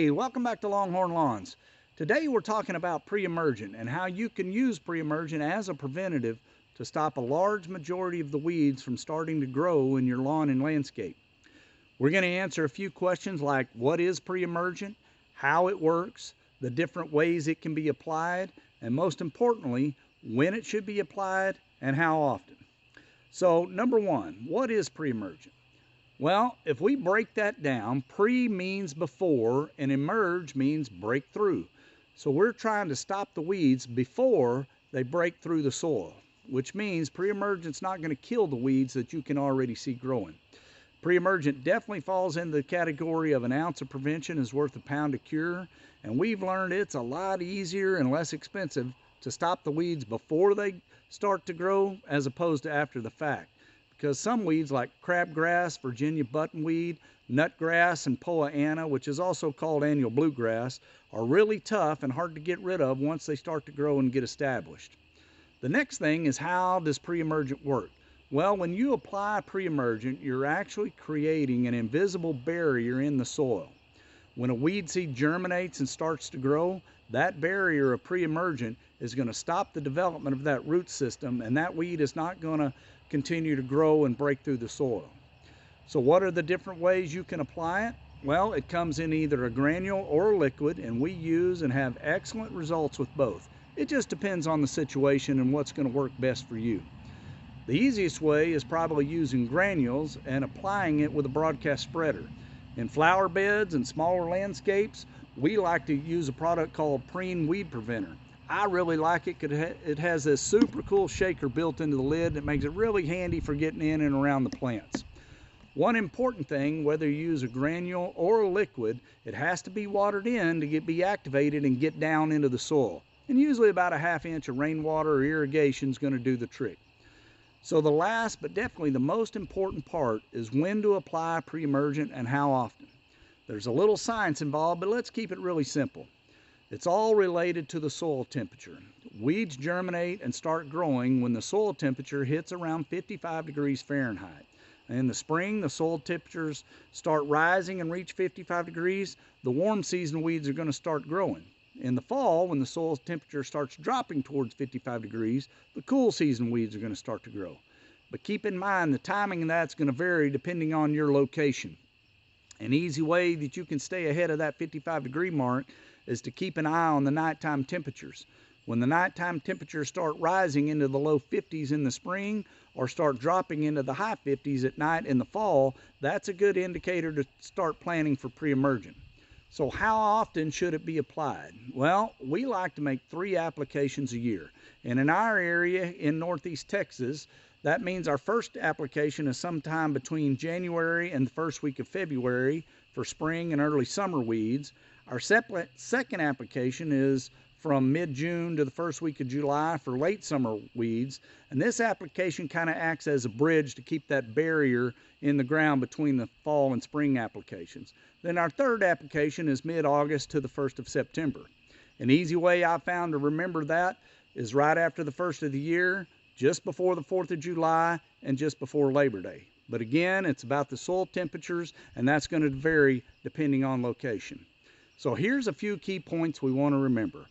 Hey, welcome back to Longhorn Lawns. Today we're talking about pre-emergent and how you can use pre-emergent as a preventative to stop a large majority of the weeds from starting to grow in your lawn and landscape. We're going to answer a few questions like what is pre-emergent, how it works, the different ways it can be applied, and most importantly, when it should be applied and how often. So number one, what is pre-emergent? Well, if we break that down, pre means before and emerge means break through. So we're trying to stop the weeds before they break through the soil, which means pre-emergent's not going to kill the weeds that you can already see growing. Pre-emergent definitely falls into the category of an ounce of prevention is worth a pound of cure, and we've learned it's a lot easier and less expensive to stop the weeds before they start to grow as opposed to after the fact. Because some weeds like crabgrass, Virginia buttonweed, nutgrass, and Poa annua, which is also called annual bluegrass, are really tough and hard to get rid of once they start to grow and get established. The next thing is, how does pre-emergent work? Well, when you apply pre-emergent, you're actually creating an invisible barrier in the soil. When a weed seed germinates and starts to grow, that barrier of pre-emergent is going to stop the development of that root system, and that weed is not going to continue to grow and break through the soil. So what are the different ways you can apply it? Well, it comes in either a granule or a liquid, and we use and have excellent results with both. It just depends on the situation and what's going to work best for you. The easiest way is probably using granules and applying it with a broadcast spreader. In flower beds and smaller landscapes, we like to use a product called Preen Weed Preventer. I really like it because it has this super cool shaker built into the lid that makes it really handy for getting in and around the plants. One important thing, whether you use a granule or a liquid, it has to be watered in to be activated and get down into the soil. And usually about a ½ inch of rainwater or irrigation is going to do the trick. So the last but definitely the most important part is when to apply pre-emergent and how often. There's a little science involved, but let's keep it really simple. It's all related to the soil temperature. Weeds germinate and start growing when the soil temperature hits around 55 degrees Fahrenheit. In the spring, the soil temperatures start rising and reach 55 degrees. The warm season weeds are going to start growing. In the fall, when the soil temperature starts dropping towards 55 degrees, the cool season weeds are going to start to grow. But keep in mind, the timing of that's going to vary depending on your location. An easy way that you can stay ahead of that 55 degree mark is to keep an eye on the nighttime temperatures. When the nighttime temperatures start rising into the low 50s in the spring or start dropping into the high 50s at night in the fall, that's a good indicator to start planning for pre-emergent. So how often should it be applied? Well, we like to make 3 applications a year. And in our area in Northeast Texas, that means our first application is sometime between January and the first week of February for spring and early summer weeds. Our second application is from mid-June to the first week of July for late summer weeds. And this application kind of acts as a bridge to keep that barrier in the ground between the fall and spring applications. Then our third application is mid-August to the 1st of September. An easy way I found to remember that is right after the first of the year, just before the 4th of July, and just before Labor Day. But again, it's about the soil temperatures, and that's going to vary depending on location. So here's a few key points we want to remember.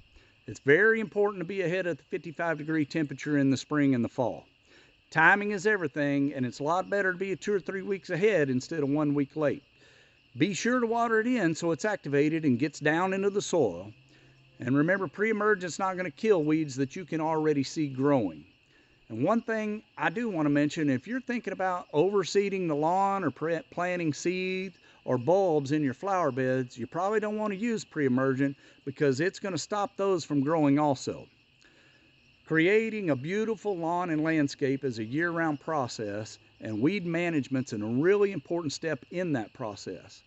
It's very important to be ahead of the 55 degree temperature in the spring and the fall. Timing is everything, and it's a lot better to be 2 or 3 weeks ahead instead of 1 week late. Be sure to water it in so it's activated and gets down into the soil. And remember, pre-emergent's not going to kill weeds that you can already see growing. And one thing I do want to mention, if you're thinking about overseeding the lawn or planting seed or bulbs in your flower beds, you probably don't want to use pre-emergent because it's going to stop those from growing also. Creating a beautiful lawn and landscape is a year-round process, and weed management's a really important step in that process.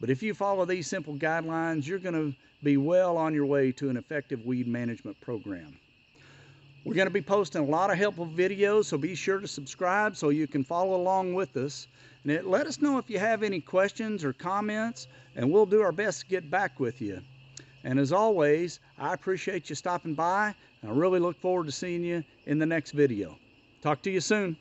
But if you follow these simple guidelines, you're going to be well on your way to an effective weed management program. We're going to be posting a lot of helpful videos, so be sure to subscribe so you can follow along with us. And let us know if you have any questions or comments, and we'll do our best to get back with you. And as always, I appreciate you stopping by, and I really look forward to seeing you in the next video. Talk to you soon.